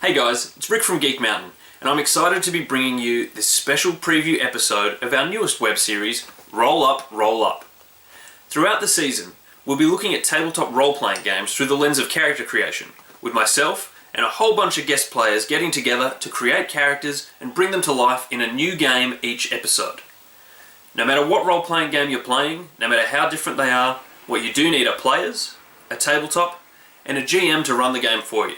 Hey guys, it's Rick from Geek Mountain, and I'm excited to be bringing you this special preview episode of our newest web series, Roll Up, Roll Up. Throughout the season, we'll be looking at tabletop role-playing games through the lens of character creation, with myself and a whole bunch of guest players getting together to create characters and bring them to life in a new game each episode. No matter what role-playing game you're playing, no matter how different they are, what you do need are players, a tabletop, and a GM to run the game for you.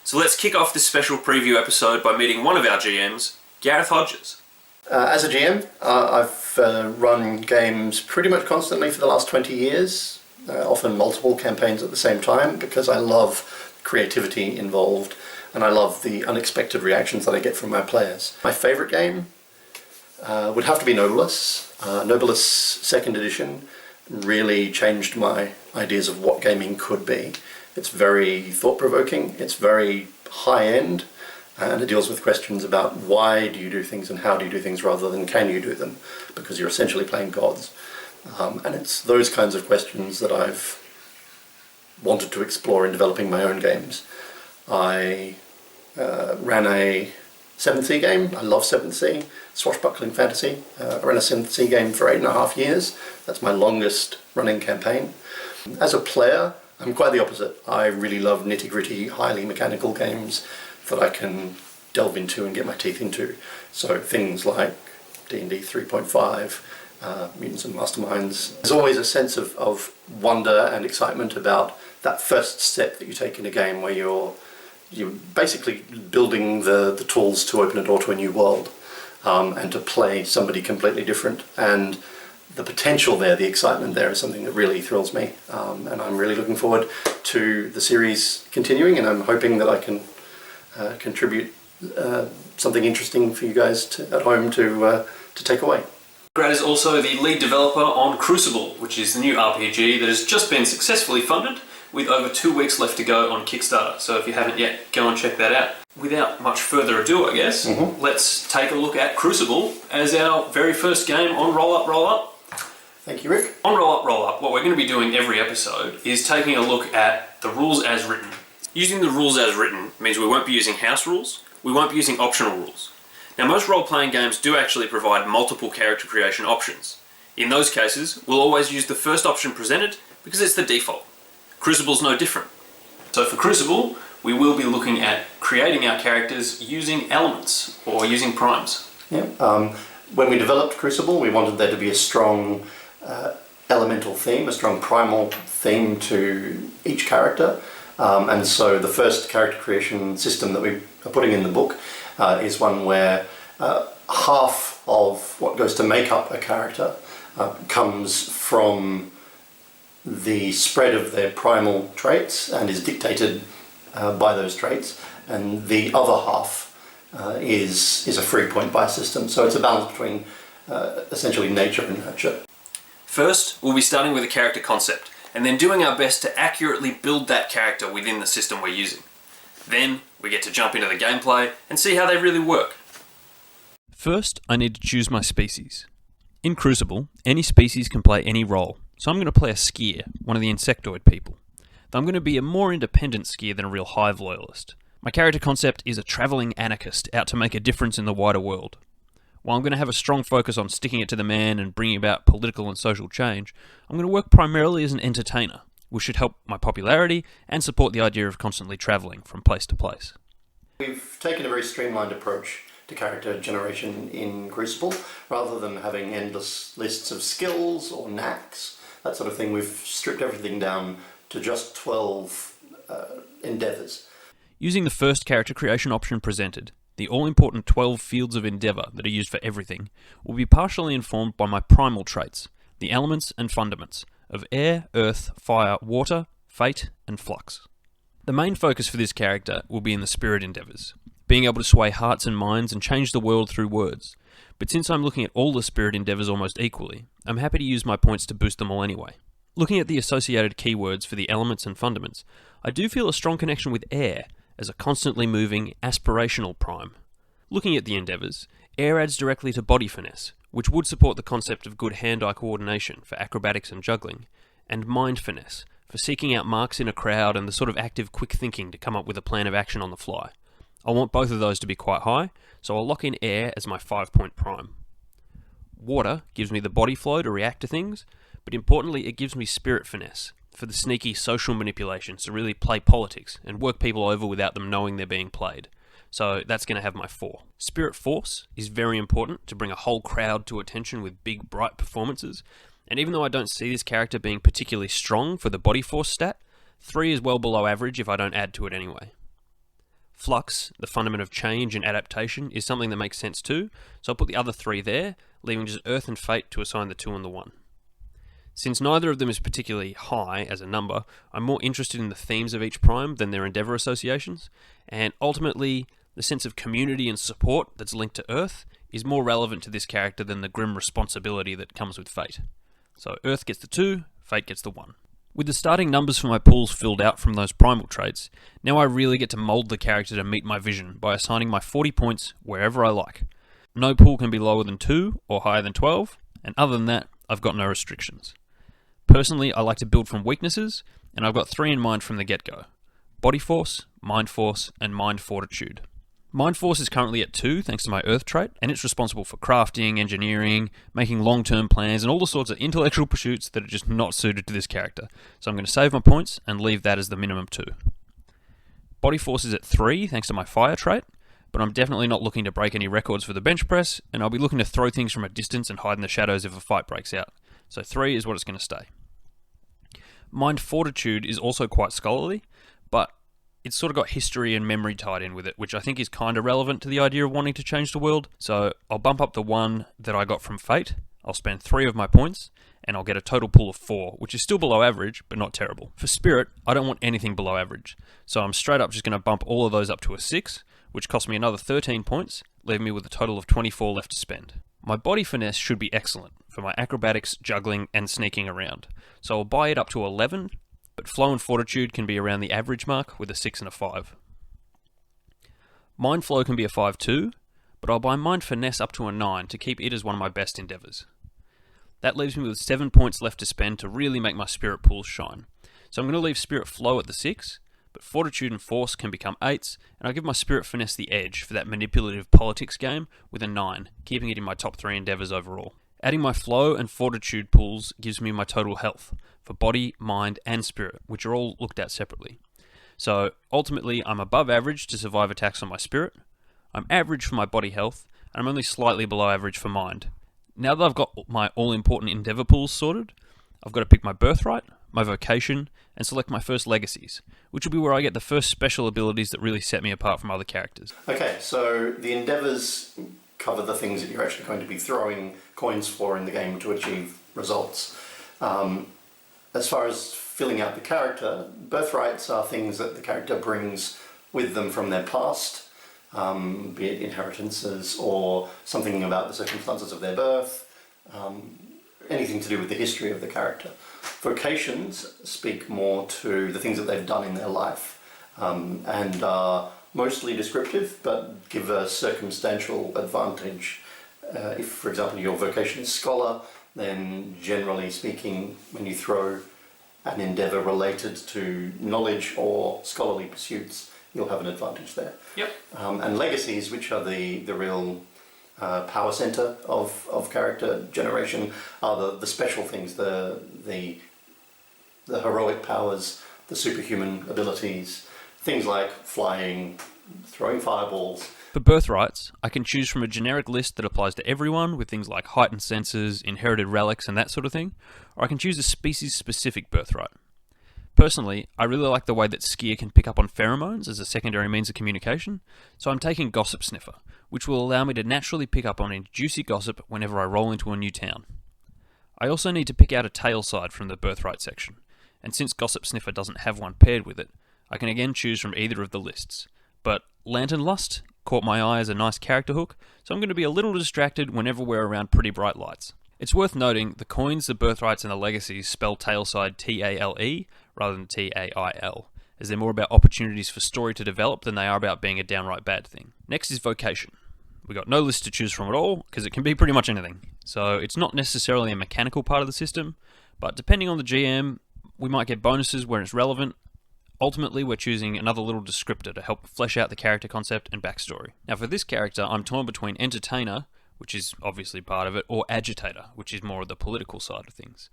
So let's kick off this special preview episode by meeting one of our GMs, Gareth Hodges. As a GM, I've run games pretty much constantly for the last 20 years, often multiple campaigns at the same time, because I love creativity involved and I love the unexpected reactions that I get from my players. My favourite game would have to be Nobilis. Nobilis 2nd edition really changed my ideas of what gaming could be. It's very thought-provoking, it's very high-end, and it deals with questions about why do you do things and how do you do things rather than can you do them, because you're essentially playing gods. And it's those kinds of questions that I've wanted to explore in developing my own games. I ran a 7th Sea game. I love 7th Sea, swashbuckling fantasy. I ran a 7th Sea game for 8.5 years. That's my longest running campaign. As a player, I'm quite the opposite. I really love nitty-gritty, highly mechanical games that I can delve into and get my teeth into. So things like D&D 3.5, Mutants and Masterminds. There's always a sense of wonder and excitement about that first step that you take in a game where you're basically building the tools to open a door to a new world and to play somebody completely different. And the potential there, the excitement there is something that really thrills me, and I'm really looking forward to the series continuing, and I'm hoping that I can contribute something interesting for you guys at home to take away. Grant is also the lead developer on Crucible, which is the new RPG that has just been successfully funded with over 2 weeks left to go on Kickstarter. So if you haven't yet, go and check that out. Without much further ado, I guess, let's take a look at Crucible as our very first game on Roll Up, Roll Up. Thank you, Rick. On Roll Up, Roll Up, what we're going to be doing every episode is taking a look at the rules as written. Using the rules as written means we won't be using house rules, we won't be using optional rules. Now, most role-playing games do actually provide multiple character creation options. In those cases, we'll always use the first option presented because it's the default. Crucible's no different. So for Crucible, we will be looking at creating our characters using elements or using primes. Yeah. When we developed Crucible, we wanted there to be a strong elemental theme, a strong primal theme to each character. And so the first character creation system that we are putting in the book is one where half of what goes to make up a character comes from the spread of their primal traits and is dictated by those traits, and the other half is a free point buy system. So it's a balance between essentially nature and nurture. First, we'll be starting with a character concept, and then doing our best to accurately build that character within the system we're using. Then, we get to jump into the gameplay and see how they really work. First, I need to choose my species. In Crucible, any species can play any role, so I'm going to play a skier, one of the insectoid people. Though I'm going to be a more independent skier than a real hive loyalist. My character concept is a travelling anarchist out to make a difference in the wider world. While I'm going to have a strong focus on sticking it to the man and bringing about political and social change, I'm going to work primarily as an entertainer, which should help my popularity and support the idea of constantly travelling from place to place. We've taken a very streamlined approach to character generation in Crucible. Rather than having endless lists of skills or knacks, that sort of thing, we've stripped everything down to just 12 endeavours. Using the first character creation option presented, the all-important 12 fields of endeavour that are used for everything will be partially informed by my primal traits, the elements and fundaments of air, earth, fire, water, fate, and flux. The main focus for this character will be in the spirit endeavours, being able to sway hearts and minds and change the world through words. But since I'm looking at all the spirit endeavours almost equally, I'm happy to use my points to boost them all anyway. Looking at the associated keywords for the elements and fundaments, I do feel a strong connection with air as a constantly moving, aspirational prime. Looking at the endeavours, air adds directly to body finesse, which would support the concept of good hand-eye coordination for acrobatics and juggling, and mind finesse for seeking out marks in a crowd and the sort of active quick thinking to come up with a plan of action on the fly. I want both of those to be quite high, so I'll lock in air as my 5-point prime. Water gives me the body flow to react to things, but importantly it gives me spirit finesse for the sneaky social manipulations to really play politics and work people over without them knowing they're being played. So that's going to have my 4. Spirit force is very important to bring a whole crowd to attention with big bright performances, and even though I don't see this character being particularly strong for the body force stat, 3 is well below average if I don't add to it anyway. Flux, the fundament of change and adaptation, is something that makes sense too, so I'll put the other 3 there, leaving just Earth and Fate to assign the 2 and the 1. Since neither of them is particularly high as a number, I'm more interested in the themes of each prime than their endeavour associations, and ultimately, the sense of community and support that's linked to Earth is more relevant to this character than the grim responsibility that comes with Fate. So Earth gets the 2, Fate gets the 1. With the starting numbers for my pools filled out from those primal traits, now I really get to mould the character to meet my vision by assigning my 40 points wherever I like. No pool can be lower than 2 or higher than 12, and other than that, I've got no restrictions. Personally, I like to build from weaknesses, and I've got 3 in mind from the get-go. Body Force, Mind Force, and Mind Fortitude. Mind Force is currently at 2 thanks to my Earth trait, and it's responsible for crafting, engineering, making long-term plans, and all the sorts of intellectual pursuits that are just not suited to this character. So I'm going to save my points and leave that as the minimum 2. Body Force is at 3 thanks to my Fire trait, but I'm definitely not looking to break any records for the bench press, and I'll be looking to throw things from a distance and hide in the shadows if a fight breaks out. So 3 is what it's going to stay. Mind Fortitude is also quite scholarly, but it's sort of got history and memory tied in with it, which I think is kind of relevant to the idea of wanting to change the world. So I'll bump up the 1 that I got from Fate, I'll spend 3 of my points, and I'll get a total pool of 4, which is still below average, but not terrible. For Spirit, I don't want anything below average, so I'm straight up just going to bump all of those up to a 6, which costs me another 13 points, leaving me with a total of 24 left to spend. My body finesse should be excellent for my acrobatics, juggling, and sneaking around, so I'll buy it up to 11, but flow and fortitude can be around the average mark with a 6 and a 5. Mind flow can be a 5 too, but I'll buy mind finesse up to a 9 to keep it as one of my best endeavours. That leaves me with 7 points left to spend to really make my spirit pools shine. So I'm going to leave spirit flow at the 6, but fortitude and force can become 8s, and I'll give my spirit finesse the edge for that manipulative politics game with a 9, keeping it in my top 3 endeavours overall. Adding my flow and fortitude pools gives me my total health for body, mind, and spirit, which are all looked at separately. So ultimately, I'm above average to survive attacks on my spirit, I'm average for my body health, and I'm only slightly below average for mind. Now that I've got my all-important endeavour pools sorted, I've got to pick my birthright, my vocation, and select my first legacies, which will be where I get the first special abilities that really set me apart from other characters. Okay, so the endeavours cover the things that you're actually going to be throwing coins for in the game to achieve results. As far as filling out the character, birthrights are things that the character brings with them from their past, be it inheritances or something about the circumstances of their birth, anything to do with the history of the character. Vocations speak more to the things that they've done in their life, and are mostly descriptive but give a circumstantial advantage. If, for example, your vocation is scholar, then generally speaking, when you throw an endeavour related to knowledge or scholarly pursuits, you'll have an advantage there. Yep. And legacies, which are the real power centre of character generation, are the special things, the heroic powers, the superhuman abilities, things like flying, throwing fireballs. For birthrights, I can choose from a generic list that applies to everyone with things like heightened senses, inherited relics, and that sort of thing, or I can choose a species-specific birthright. Personally, I really like the way that Skier can pick up on pheromones as a secondary means of communication, so I'm taking Gossip Sniffer, which will allow me to naturally pick up on any juicy gossip whenever I roll into a new town. I also need to pick out a tail side from the birthright section, and since Gossip Sniffer doesn't have one paired with it, I can again choose from either of the lists. But Lantern Lust caught my eye as a nice character hook, so I'm going to be a little distracted whenever we're around pretty bright lights. It's worth noting the coins, the birthrights, and the legacies spell tailside T-A-L-E rather than T-A-I-L, as they're more about opportunities for story to develop than they are about being a downright bad thing. Next is vocation. We got no list to choose from at all, because it can be pretty much anything. So it's not necessarily a mechanical part of the system, but depending on the GM, we might get bonuses where it's relevant. Ultimately, we're choosing another little descriptor to help flesh out the character concept and backstory. Now for this character, I'm torn between entertainer, which is obviously part of it, or agitator, which is more of the political side of things.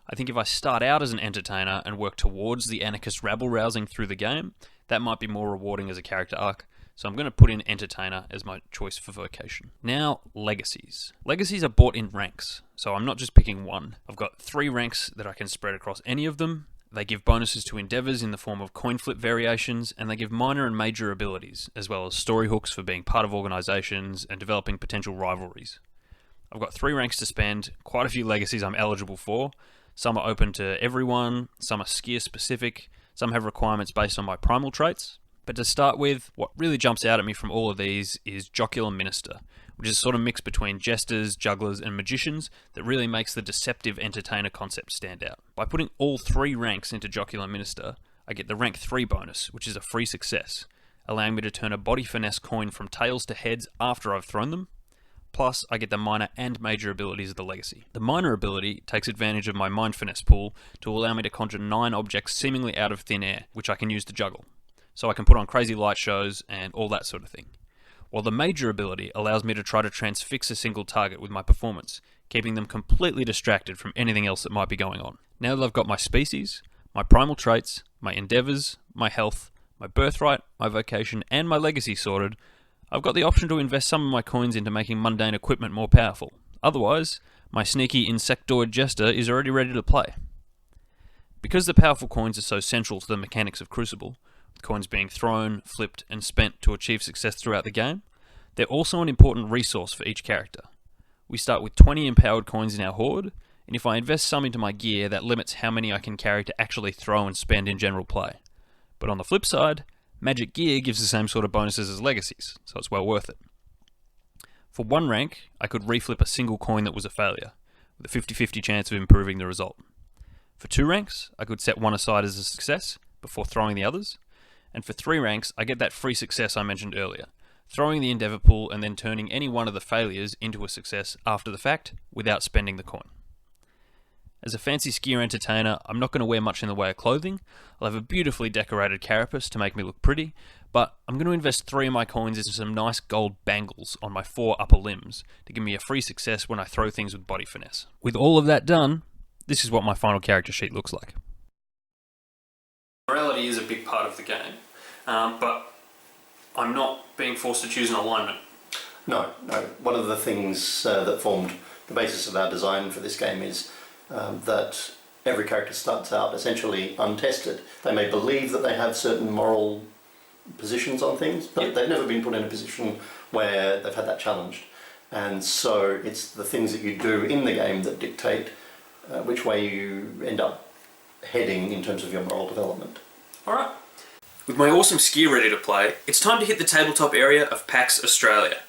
I think if I start out as an entertainer and work towards the anarchist rabble-rousing through the game, that might be more rewarding as a character arc, so I'm going to put in entertainer as my choice for vocation. Now, legacies. Legacies are bought in ranks, so I'm not just picking one. I've got 3 ranks that I can spread across any of them. They give bonuses to endeavours in the form of coin flip variations, and they give minor and major abilities, as well as story hooks for being part of organisations and developing potential rivalries. I've got 3 ranks to spend, quite a few legacies I'm eligible for. Some are open to everyone, some are skier specific, some have requirements based on my primal traits. But to start with, what really jumps out at me from all of these is Jocular Minister, which is sort of mixed between jesters, jugglers and magicians that really makes the deceptive entertainer concept stand out. By putting all 3 ranks into Jocular Minister, I get the rank 3 bonus, which is a free success, allowing me to turn a body finesse coin from tails to heads after I've thrown them. Plus, I get the minor and major abilities of the legacy. The minor ability takes advantage of my mind finesse pool to allow me to conjure 9 objects seemingly out of thin air, which I can use to juggle. So I can put on crazy light shows and all that sort of thing. While the major ability allows me to try to transfix a single target with my performance, keeping them completely distracted from anything else that might be going on. Now that I've got my species, my primal traits, my endeavours, my health, my birthright, my vocation and my legacy sorted, I've got the option to invest some of my coins into making mundane equipment more powerful. Otherwise, my sneaky insectoid jester is already ready to play. Because the powerful coins are so central to the mechanics of Crucible, with coins being thrown, flipped and spent to achieve success throughout the game, they're also an important resource for each character. We start with 20 empowered coins in our horde, and if I invest some into my gear, that limits how many I can carry to actually throw and spend in general play. But on the flip side, magic gear gives the same sort of bonuses as legacies, so it's well worth it. For 1 rank, I could reflip a single coin that was a failure, with a 50-50 chance of improving the result. For 2 ranks, I could set one aside as a success, before throwing the others, and for 3 ranks, I get that free success I mentioned earlier, throwing the endeavour pool and then turning any one of the failures into a success after the fact, without spending the coin. As a fancy skier entertainer, I'm not going to wear much in the way of clothing. I'll have a beautifully decorated carapace to make me look pretty, but I'm going to invest 3 of my coins into some nice gold bangles on my 4 upper limbs to give me a free success when I throw things with body finesse. With all of that done, this is what my final character sheet looks like. Morality is a big part of the game, but I'm not being forced to choose an alignment. No. One of the things that formed the basis of our design for this game is that every character starts out essentially untested. They may believe that they have certain moral positions on things, but they've never been put in a position where they've had that challenged. And so it's the things that you do in the game that dictate which way you end up heading in terms of your moral development. Alright. With my awesome skier ready to play, it's time to hit the tabletop area of PAX Australia.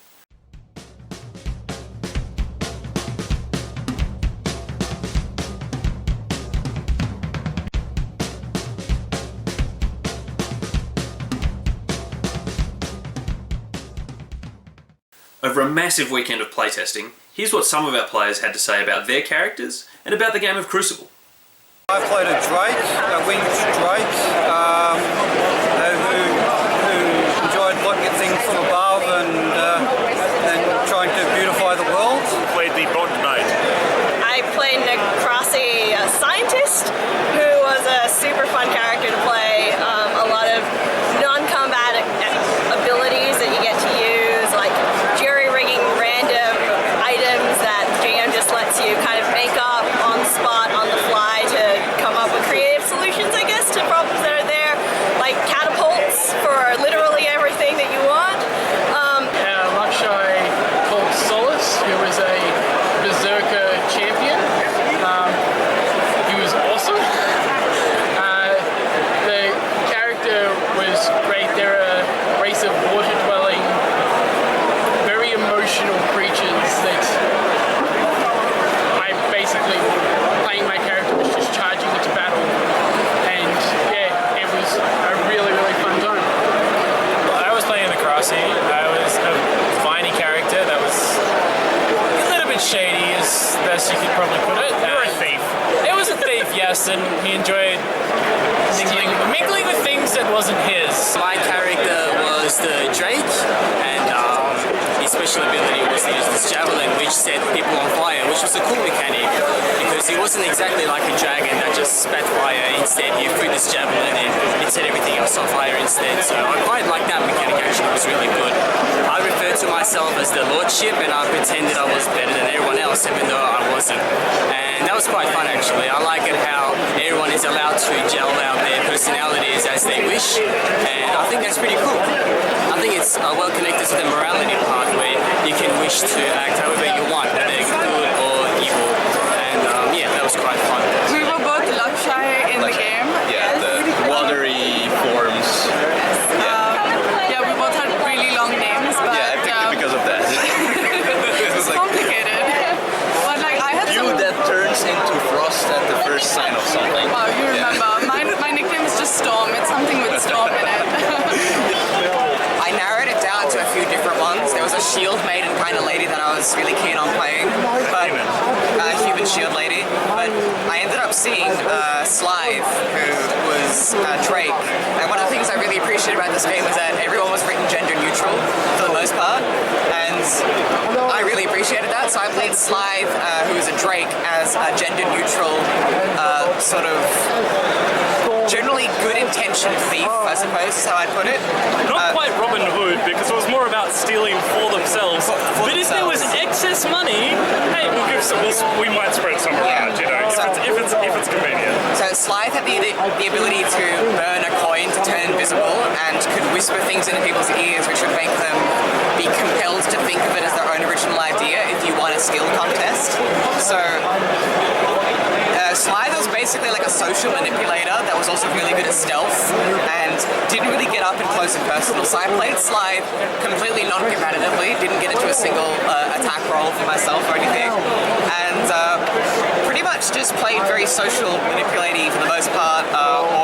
Over a massive weekend of playtesting, here's what some of our players had to say about their characters and about the game of Crucible. I played a Drake, a winged Drake, who enjoyed looking at things from above and trying to beautify the world. Played the Bond Knight. I played Necrosi, a scientist, who was a super fun character to play. A lot of non-combat abilities that you get to use, like jury-rigging random items that the GM just lets you kind of make up on the spot, on the fly, to come up with creative solutions, I guess, to problems that are there, like catapults for literally everything that you want. Lakshai called Solace, who was a Berserker champion. He was awesome. The character was great. They're a race of water-dwelling, very emotional creatures that I basically, playing my character was just charging into battle. And yeah, it was a really, really fun time. Well, I was playing Necrosi. I was a viney character that was a little bit shady, as best you could probably put it. You're a thief. It was a thief, yes, and he enjoyed mingling with things which set people on fire, which was a cool mechanic because it wasn't exactly like a dragon that just spat fire. Instead, you threw this javelin and it set everything else on fire instead. So I quite like that mechanic. Actually, it was really good. I refer to myself as the Lordship, and I pretended I was better than everyone else, even though I wasn't. And that was quite fun, actually. I like it how everyone is allowed to gel out their personalities as they wish, and I think that's pretty cool. I think it's well connected to the morality part, where you can wish to act however you want, whether good or evil. And yeah, that was quite fun. We were both Lakshai in the game. Yeah, the watery forms. Yeah, we both had really long names, but Yeah, I picked it because of that. it's complicated. But like I had You that turns into frost at the first sign of something. Wow, you remember. My nickname is just Storm. It's something with Storm in it. I narrowed it down to a few different ones. There was a shield maiden kind of lady that I was really keen on playing, but human shield lady. But I ended up seeing Slythe, who was Drake. And one of the things I really appreciated about this game was that everyone was written gender neutral for the most part, and I really appreciated that. So I played Slythe, who was a Drake, as a gender neutral sort of generally good-intentioned thief, I suppose is how I'd put it. Not quite Robin Hood, because it was more about stealing for themselves. But if there was excess money, hey, we'll give some. We might spread some around, you know, if it's convenient. So Slythe had the ability to burn a coin to turn invisible, and could whisper things into people's ears, which would make them be compelled to think of it as their own original idea if you won a skill contest. So Slythe was basically like a social manipulator that was also really good at stealth and didn't really get up and close and personal. So I played Slythe completely non-competitively, didn't get into a single attack roll for myself or anything, and pretty much just played very social manipulating for the most part,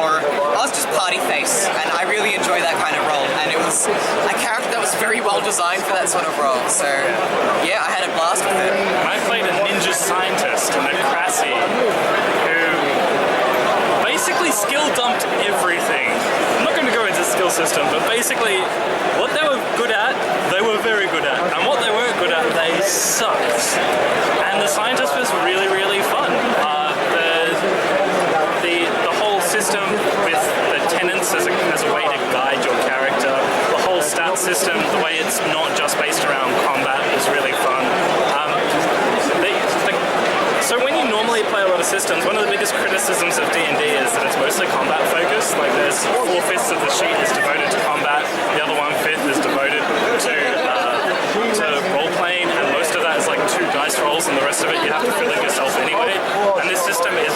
or I was just party face, and I really enjoyed that kind of role, and it was a character that was very well designed for that sort of role. So yeah, I had a blast with it. I played a ninja scientist in the Crassi, who basically skill dumped everything. I'm not going to go into the skill system, but basically what they were good at, they were very good at, and what they weren't good at, they sucked. And the scientist was really, really fun. The whole system with the tenants as a way to guide your character, the whole stat system, the way it's not just based around combat is really fun. So when you normally play a lot of systems, one of the biggest criticisms of D&D is that it's mostly combat focused. Like there's 4/5 of the sheet is devoted to combat, the other 1/5 is devoted to role playing, and most of that is like 2 dice rolls, and the rest of it you have to fill in yourself anyway. And this system is,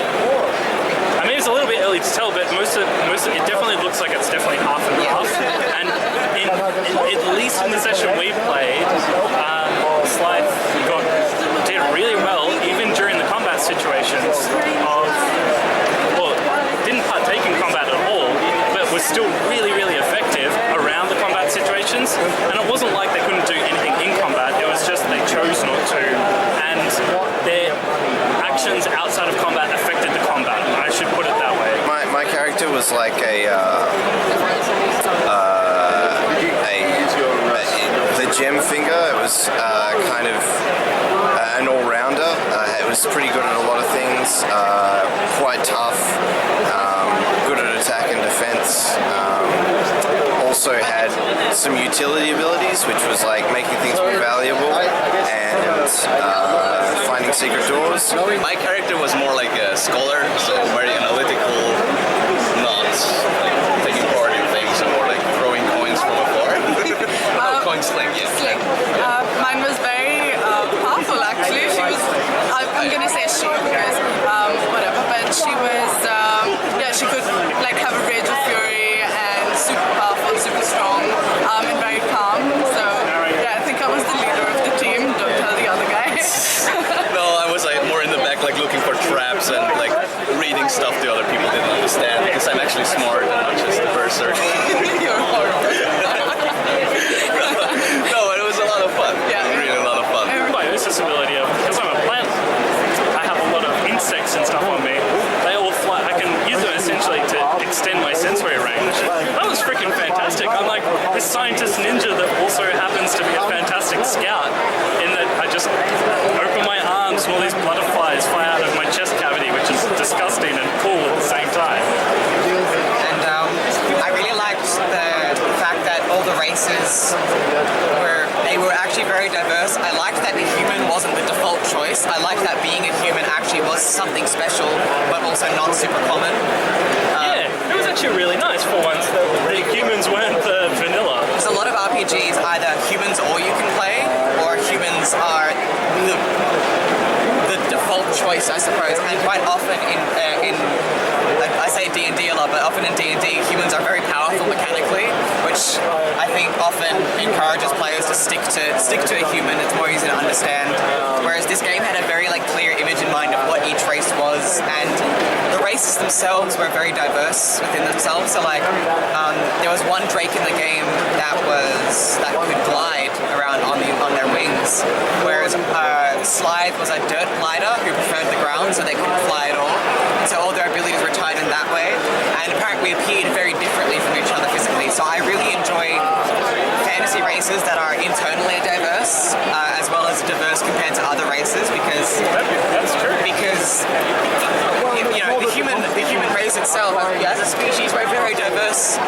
I mean, it's a little bit early to tell, but most of it definitely looks like it's definitely half and half. And at least in the session we played, Slythe did really well, even during the combat situations didn't partake in combat at all, but was still really, really effective around the combat situations. And it wasn't like they couldn't do anything in combat, it was just they chose not to, and their actions outside of combat affected the combat. I should put it that way. My character was like the gem finger. It was kind of an all-rounder. It was pretty good at a lot of things, quite tough, good at attack and defense. Also had some utility abilities, which was like making things more valuable and finding secret doors. My character was more like a scholar, so very analytical, not like taking part in things, and more like throwing coins from afar. Coin sling, yeah. Sling. Mine was very powerful actually. She was, I'm going to say she because whatever, but she was, she could like have a rage of fury and super powerful, super strong, and very calm. So yeah, I think I was the leader of the team. Don't tell the other guys. No, I was like more in the back, like looking for traps and like reading stuff the other people didn't understand, because I'm actually smart and not just a purser. You're horrible. No, it was a lot of fun. Yeah. It was really a lot of fun. My accessibility of, because I'm a plant, I have a lot of insects and stuff on me. They all fly. I can use them essentially to extend my sensory range. That was freaking fantastic. I'm like this scientist ninja that also happens to be a fantastic scout, in that I just just open my arms and all these butterflies fly out of my chest cavity, which is disgusting and cool at the same time. And I really liked the fact that all the races were actually very diverse. I liked that the human wasn't the default choice. I liked that being a human actually was something special, but also not super common. Yeah, it was actually really nice for once that the humans weren't the vanilla. There's a lot of RPGs, either humans all you can play, or humans are the default choice, I suppose. And quite often in like I say D&D a lot, but often in D&D, humans are very powerful mechanically, which I think often encourages players to stick to a human. It's more easy to understand. Whereas this game had a very clear image in mind of what each race was, and the races themselves were very diverse within themselves. So there was one Drake in the game that could glide around on their wings, whereas Slythe was a dirt glider who preferred the ground, so they couldn't fly at all. So all their abilities were tied in that way, and apparently appeared very differently from each other physically. So I really enjoy fantasy races that are internally diverse, as well as diverse compared to other races, because that's true. Because the human race itself, as a species, we're very diverse.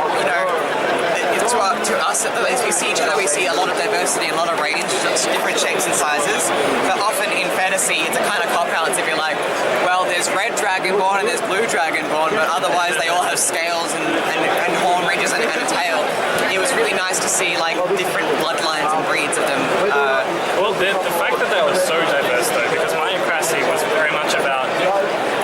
To us, as we see each other, we see a lot of diversity, a lot of range, different shapes and sizes. But often in fantasy, it's a kind of cop-out if you're like, well, there's red dragonborn and there's blue dragonborn, but otherwise they all have scales and horn ridges and a tail. It was really nice to see different bloodlines and breeds of them. Well, the fact that they were so diverse, though, because my Acrassi was very much about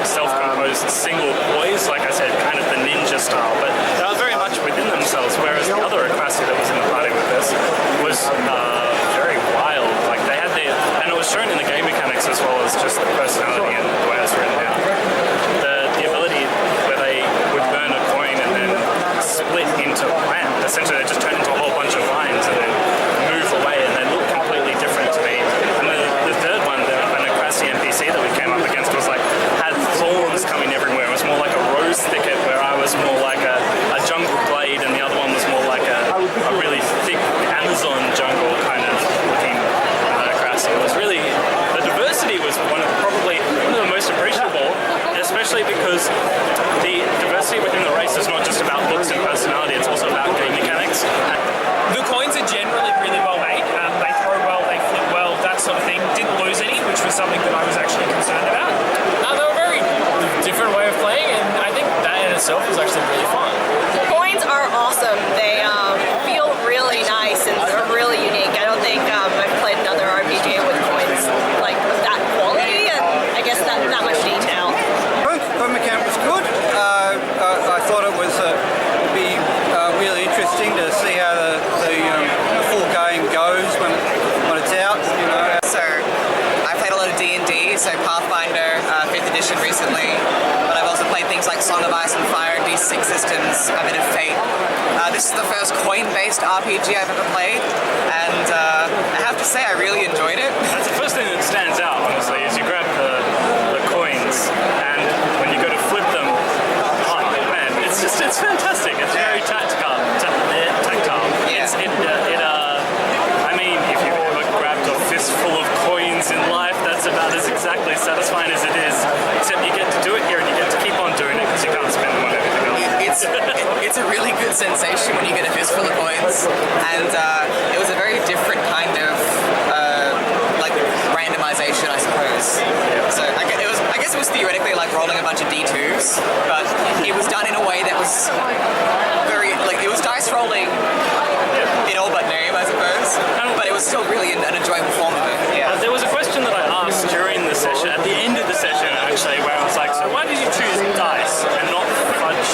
self-composed single boys, like I said, kind of the ninja style, but they were very much within themselves, whereas the other Acrassi that was in the party with us was very wild. They had and it was shown in the game mechanics as well as just the personality and the way it's written down. The ability where they would burn a coin and then split into land. Essentially, they just turn into a whole bunch of lines and then move away, and they look completely different to me. And the third one, an Acrassi NPC that we came up against had thorns coming everywhere. It was more like a rose thicket, where I was more like a jungle glade, and the other one was more like a really thick Amazon jungle kind of looking Acrassi. It was really, the diversity was probably one of the most appreciable, especially because the diversity within the race is not just about looks and personality, it's also about game mechanics. The coins are generally really well made. They throw well, they flip well, that sort of thing. Didn't lose any, which was something that I was actually concerned about. They were a very different way of playing, and I think that in itself was actually really fun. Coins are awesome. They feel really nice and they're really unique. I don't think I've played another RPG with coins of that quality and I guess that much detail. The mechanic was good. I thought it would be really interesting to see how the full game goes when it's out. So I played a lot of D&D, so Pathfinder, 5th edition recently, but I've also played things like Song of Ice and Fire, D6 systems, a bit of Fate. This is the first coin-based RPG I've ever played, and I have to say I really enjoyed it. That's the first thing that stands out, honestly, is you grab the coins, and when you go to flip them, oh man, it's fantastic. It's very tactile. Yeah. I mean, if you've ever grabbed a fistful of coins in life, that's about as exactly satisfying as it is, except you get to do it here and you get to keep on doing it because you can't spend them on anything else. It's a really good sensation when you get a fistful of coins, and it was a very different kind of randomization, I suppose. So I guess it was theoretically like rolling a bunch of D2s, but it was done in a way that was very it was dice rolling in all but name, I suppose, but it was still really an enjoyable form of it. Yeah. There was a question that I asked during the session, at the end of the session actually, where I was like, so why did you choose dice and not fudge?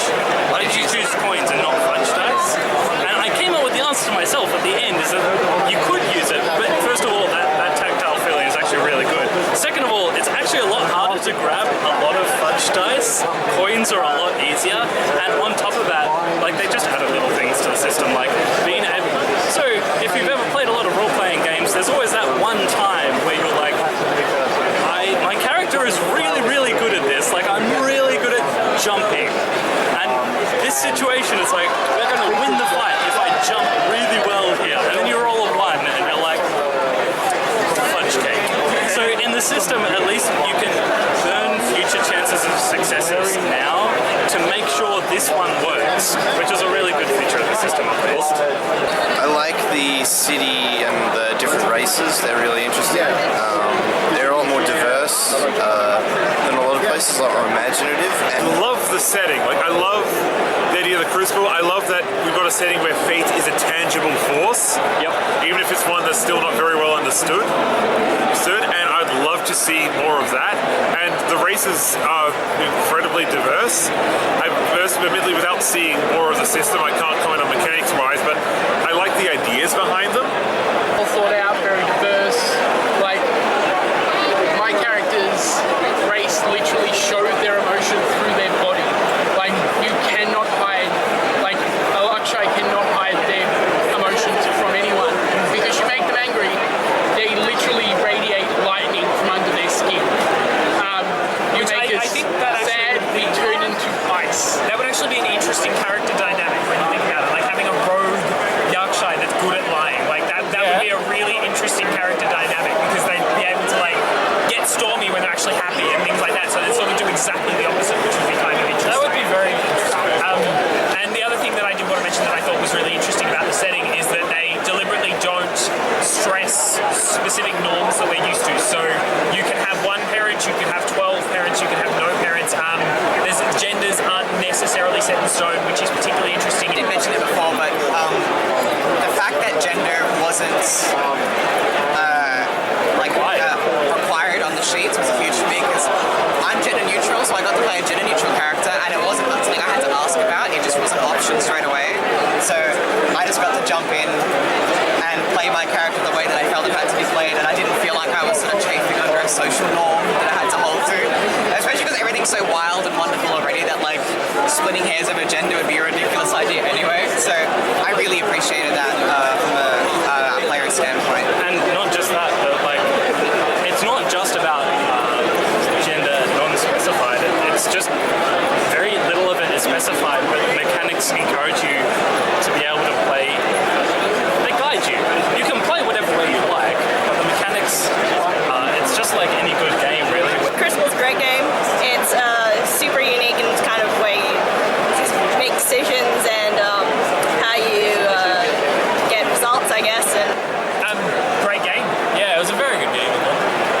Why did you choose coins and not fudge dice? And I came up with the answer to myself at the end, is that you could use it, but first of all, that tactile feeling is actually really good. Second of all, it's actually a lot harder to grab a lot of fudge dice. Coins are a lot easier, and on top of that, they just added little things to the system, playtest. I like the city and the different races. They're really interesting. They're a lot more diverse than a lot of places, a lot more imaginative. I love the setting. Like, I love the idea of the Crucible. I love that we've got a setting where fate is a tangible force. Yep. Even if it's one that's still not very well understood. And I'd love to see more of that. And the races are incredibly diverse. Admittedly, without seeing more of the system, I can't comment on mechanics-wise, but I like the ideas behind them. All thought out, very diverse. Like, my character's race literally showed their emotion through their body. Like, you cannot hide, like, a Lakshai cannot hide their emotions from anyone. Because you make them angry, they literally radiate lightning from under their skin. You Which make I us think that sad, we turn into ice. That would actually be an interesting character dynamic when you think about it. Like having a rogue Yakshai that's good at lying. Like that would be a really interesting character dynamic because they'd be able to like get stormy when they're actually happy and things like that. So they sort of do exactly the opposite, which would be kind of interesting. That would be very interesting. And the other thing that I did want to mention that I thought was really interesting about the setting is that they deliberately don't stress specific norms that we're used to. So you can have one parent, you can have 12 parents, you can have no parents. Genders aren't necessarily set in stone, which is particularly interesting. I didn't mention it before, but the fact that gender wasn't required on the sheets was huge for me because I'm gender neutral, so I got to play a gender neutral character, and it wasn't something I had to ask about. It just was an option straight away. So I just got to jump in and play my character the way that I felt it had to be played, and I didn't feel like I was sort of chafing under a social norm that I had to hold to, especially because everything's so wild and wonderful already that like splitting hairs over gender would be a ridiculous idea anyway. So I really appreciated that from a player standpoint. And not just that, but like it's not just about gender non-specified. It's just very little of it is specified, but the mechanics encourage you to be able to play. They guide you. You can play whatever way you like, but the mechanics, it's just like any good game, really. Crucible's a great game. It's super unique in kind of way you just make decisions and how you get results, I guess. And Great game. Yeah, it was a very good game.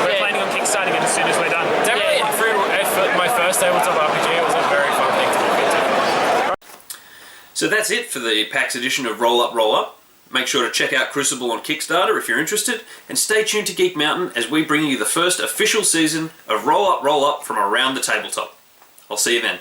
We're planning on kickstarting it as soon as we're done. Definitely, for my first tabletop RPG, it was a very fun thing to look into. So that's it for the PAX edition of Roll Up, Roll Up. Make sure to check out Crucible on Kickstarter if you're interested, and stay tuned to Geek Mountain as we bring you the first official season of Roll Up, Roll Up from around the tabletop. I'll see you then.